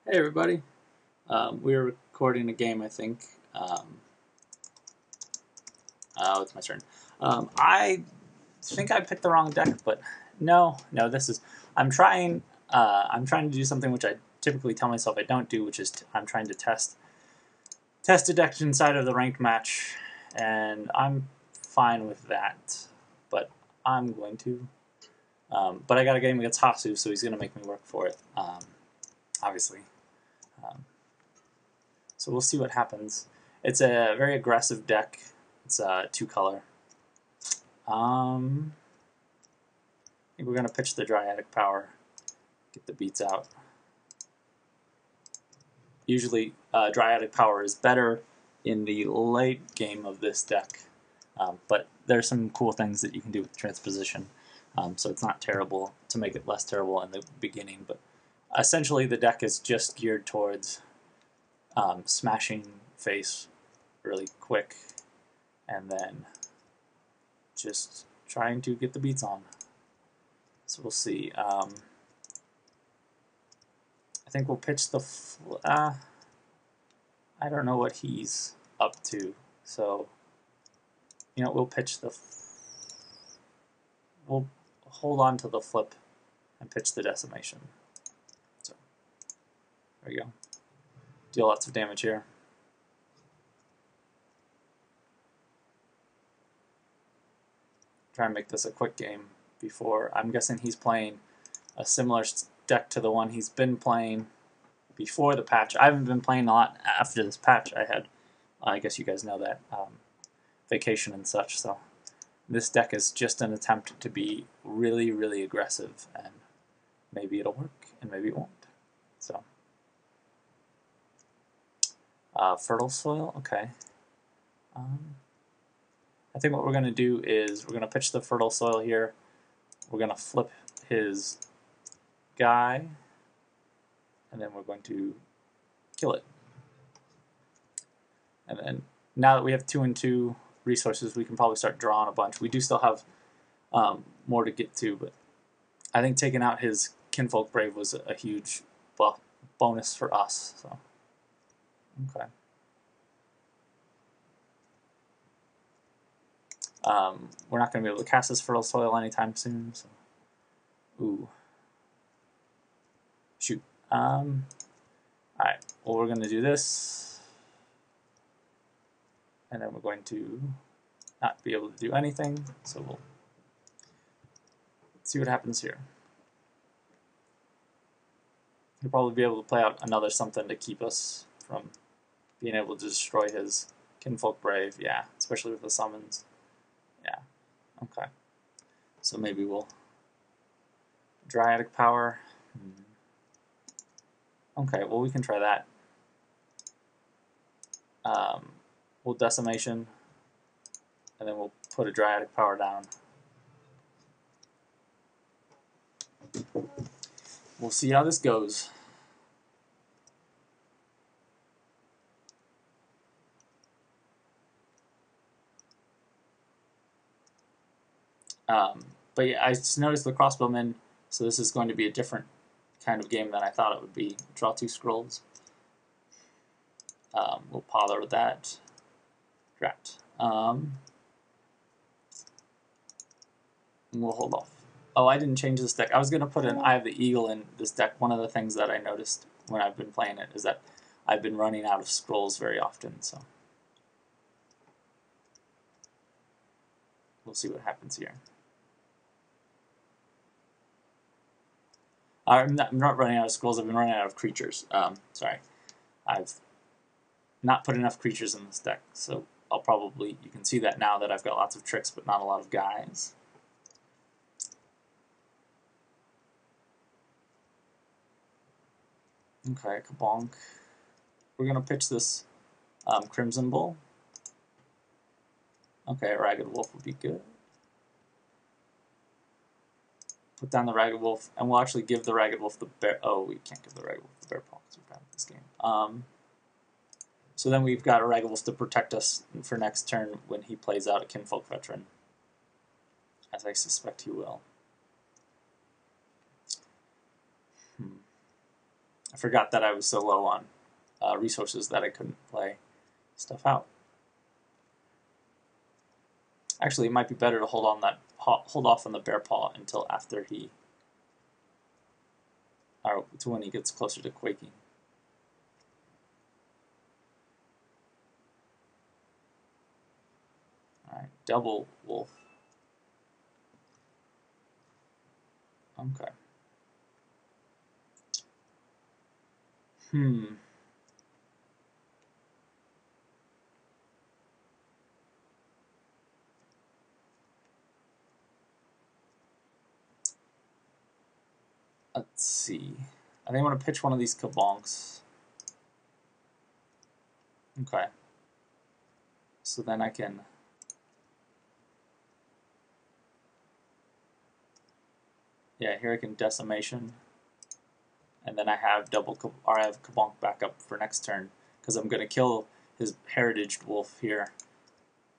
Hey everybody. We were recording a game, I think. It's my turn. I think I picked the wrong deck, but no. This is. I'm trying. I'm trying to do something which I typically tell myself I don't do, which is I'm trying to test a deck inside of the ranked match, and I'm fine with that. But I'm going to. But I got a game against Hasu, so he's going to make me work for it. Obviously. So we'll see what happens. It's a very aggressive deck. It's two color. I think we're going to pitch the Dryatic Power, get the beats out. Usually Dryatic Power is better in the late game of this deck, but there's some cool things that you can do with transposition, so it's not terrible to make it less terrible in the beginning, but essentially the deck is just geared towards smashing face really quick and then just trying to get the beats on. So we'll see. I think we'll pitch the I don't know what he's up to, so we'll pitch the we'll hold on to the flip and pitch the decimation. So there we go. Deal lots of damage here. Try and make this a quick game before. I'm guessing he's playing a similar deck to the one he's been playing before the patch. I haven't been playing a lot after this patch. I guess you guys know that, vacation and such, so this deck is just an attempt to be really, really aggressive, and maybe it'll work, and maybe it won't. So, fertile soil, okay. I think what we're going to do is we're going to pitch the fertile soil here. We're going to flip his guy, and then we're going to kill it. And then now that we have 2 and 2 resources, we can probably start drawing a bunch. We do still have more to get to, but I think taking out his Kinfolk Brave was a huge bonus for us. So, okay. We're not going to be able to cast this fertile soil anytime soon. So, ooh, shoot. All right. Well, we're going to do this, and then we're going to not be able to do anything. So we'll see what happens here. He'll probably be able to play out another something to keep us from being able to destroy his Kinfolk Brave. Yeah, especially with the summons. Yeah, okay. So maybe we'll Dryatic Power. Okay, well we can try that. We'll Decimation, and then we'll put a Dryatic Power down. We'll see how this goes. But yeah, I just noticed the crossbowmen, so this is going to be a different kind of game than I thought it would be. Draw 2 scrolls. We'll pother with that. Drat. And we'll hold off. Oh, I didn't change this deck. I was going to put an Eye of the Eagle in this deck. One of the things that I noticed when I've been playing it is that I've been running out of scrolls very often, so we'll see what happens here. I'm not running out of scrolls, I've been running out of creatures. Sorry. I've not put enough creatures in this deck, so I'll probably, you can see that now that I've got lots of tricks but not a lot of guys. Okay, kabonk. We're going to pitch this Crimson Bull. Okay, a Ragged Wolf would be good. Put down the Ragged Wolf, and we'll actually give the Ragged Wolf the bear. Oh, we can't give the Ragged Wolf the bear paw because we're bad at this game. So then we've got a Ragged Wolf to protect us for next turn when he plays out a Kinfolk Veteran, as I suspect he will. I forgot that I was so low on resources that I couldn't play stuff out. Actually, it might be better to hold off on the bear paw until after he, or to when he gets closer to quaking. All right, double wolf. Okay. Let's see. I think I want to pitch one of these kabonks. Okay. So then I can here I can decimation, and then I have I have kabonk back up for next turn because I'm going to kill his heritaged wolf here.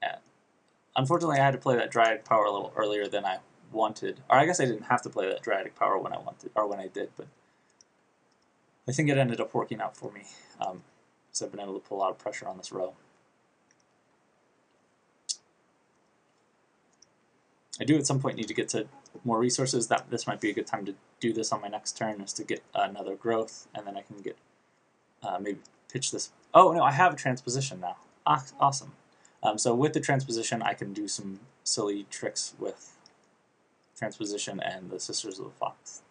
And unfortunately, I had to play that Dryadic Power a little earlier than I wanted, or I guess I didn't have to play that Dryadic Power when I wanted, or when I did, but I think it ended up working out for me. So I've been able to pull a lot of pressure on this row. I do at some point need to get to more resources. This might be a good time to do this on my next turn, is to get another growth, and then I can get maybe pitch this. Oh no, I have a transposition now. Awesome. So with the transposition, I can do some silly tricks with transposition and the Sisters of the Fox.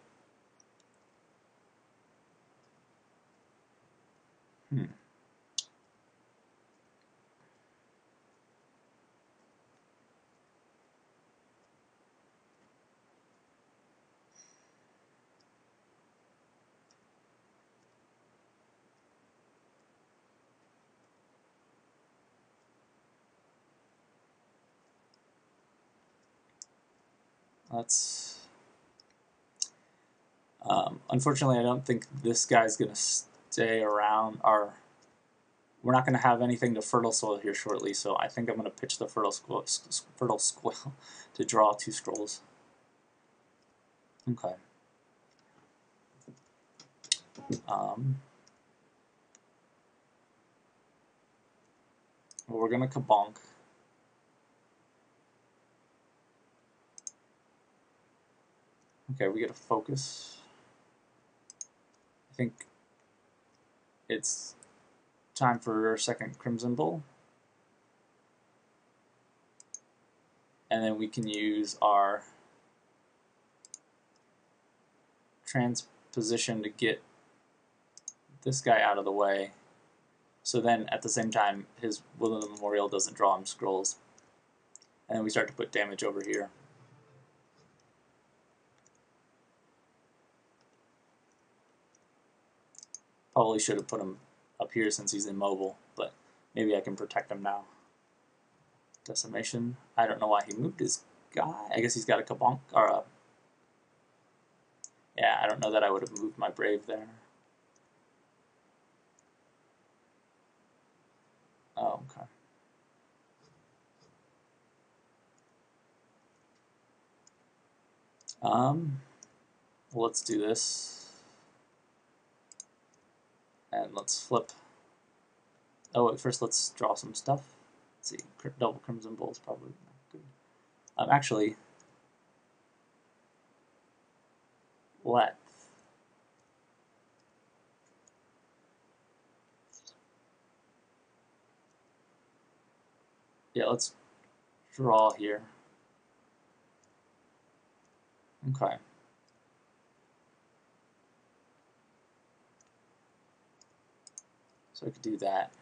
Let's. Unfortunately, I don't think this guy's going to stay around. We're not going to have anything to fertile soil here shortly, so I think I'm going to pitch the fertile squill to draw 2 scrolls. Okay. Well, we're going to kabonk. Okay, we get a focus. I think it's time for our second Crimson Bull. And then we can use our transposition to get this guy out of the way. So then at the same time, his Will of the Memorial doesn't draw him scrolls. And then we start to put damage over here. Probably should have put him up here since he's immobile, but maybe I can protect him now. Decimation. I don't know why he moved his guy. I guess he's got a kabonk, or a... Yeah, I don't know that I would have moved my Brave there. Oh, okay. Let's do this. And let's flip. Oh, wait, first let's draw some stuff. Let's see, double Crimson Bull is probably not good. Actually, let's draw here. Okay. So I could do that.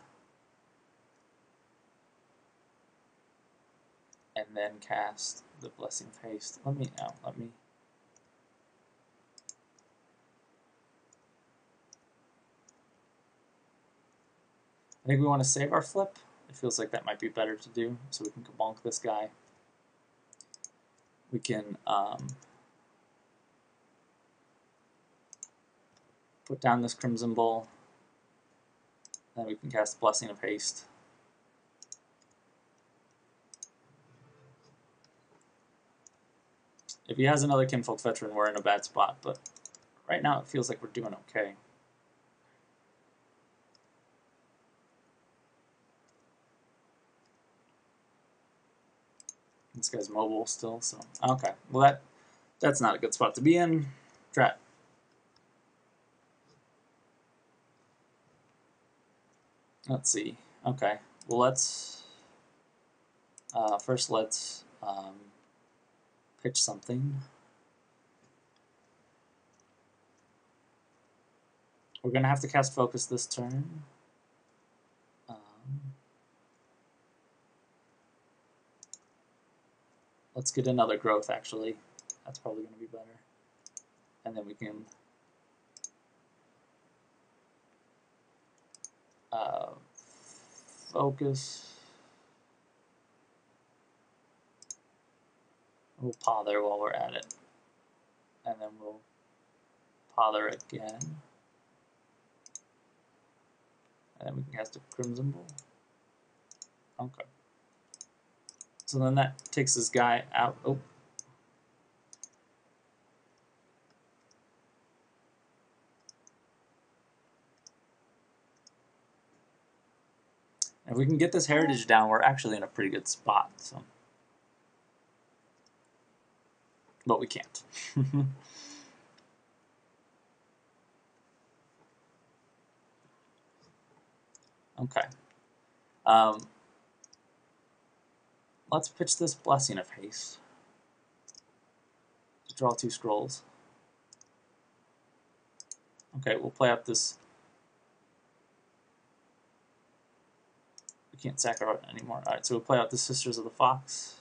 And then cast the Blessing of Haste. Let me. I think we want to save our flip. It feels like that might be better to do, so we can kabonk this guy. We can put down this Crimson Bull. Then we can cast Blessing of Haste. If he has another Kinfolk Veteran, we're in a bad spot, but right now it feels like we're doing okay. This guy's mobile still, so okay. Well, that's not a good spot to be in. Drat. Let's see. Okay. Well, let's first let's pitch something. We're gonna have to cast focus this turn. Let's get another growth, actually. That's probably going to be better. And then we can focus. We'll pother while we're at it. And then we'll pother again. And then we can cast a Crimson Bull. Okay. So then that takes this guy out. Oh. If we can get this heritage down, we're actually in a pretty good spot. So, but we can't. Okay. Let's pitch this Blessing of Haste to draw 2 scrolls. Okay, we'll play out this. We can't sack her anymore. Alright, so we'll play out the Sisters of the Fox.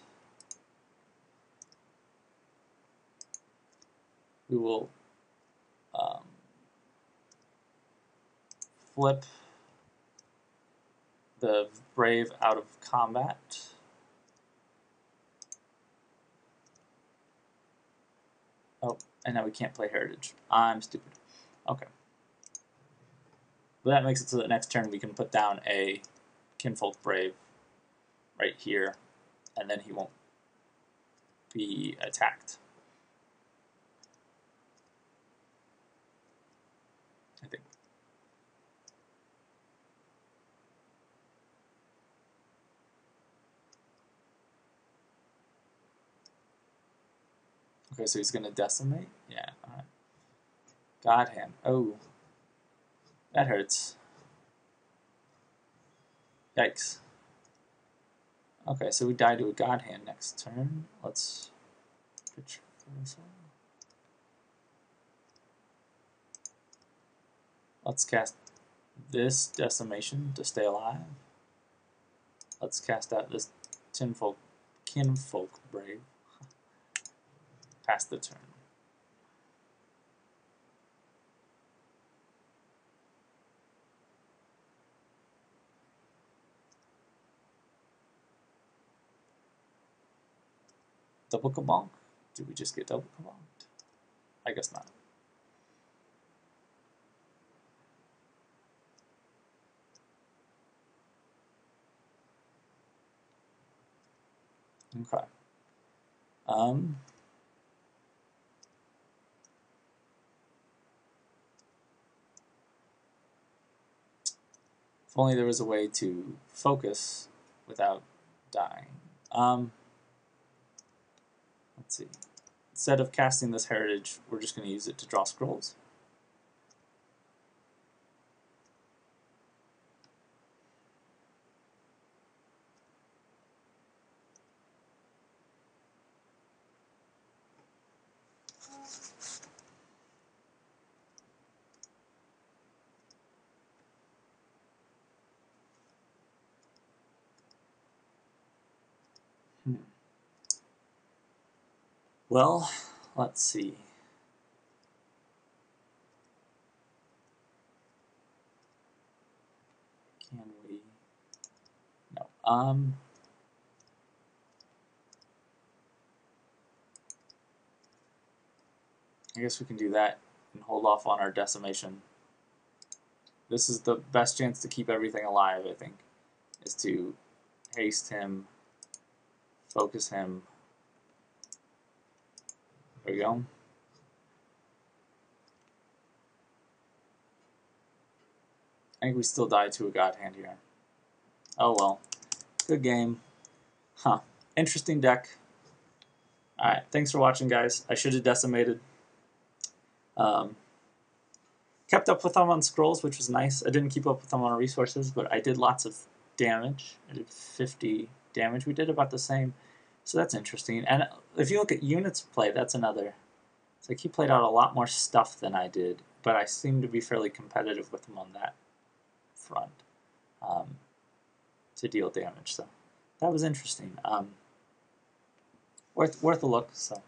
We will flip the Brave out of combat. Oh, and now we can't play Heritage. I'm stupid. Okay. But that makes it so that next turn we can put down a Kinfolk Brave right here, and then he won't be attacked. I think. Okay, so he's going to decimate? Yeah, alright. God Hand. Oh. That hurts. Yikes. Okay, so we die to a God Hand next turn. Let's pitch this one. Let's cast this Decimation to stay alive. Let's cast out this Kinfolk Brave. Pass the turn. Double Kabonk? Did we just get double Kabonked? I guess not. Okay. If only there was a way to focus without dying. Let's see. Instead of casting this heritage, we're just going to use it to draw scrolls. Well, let's see. Can we? No. I guess we can do that and hold off on our decimation. This is the best chance to keep everything alive, I think, is to haste him, focus him. There we go. I think we still die to a God Hand here. Oh well. Good game. Huh. Interesting deck. Alright, thanks for watching, guys. I should have decimated. Kept up with them on scrolls, which was nice. I didn't keep up with them on resources, but I did lots of damage. I did 50 damage. We did about the same. So that's interesting. And if you look at units play, that's another. It's like he played out a lot more stuff than I did, but I seem to be fairly competitive with him on that front to deal damage. So that was interesting. Worth a look. So.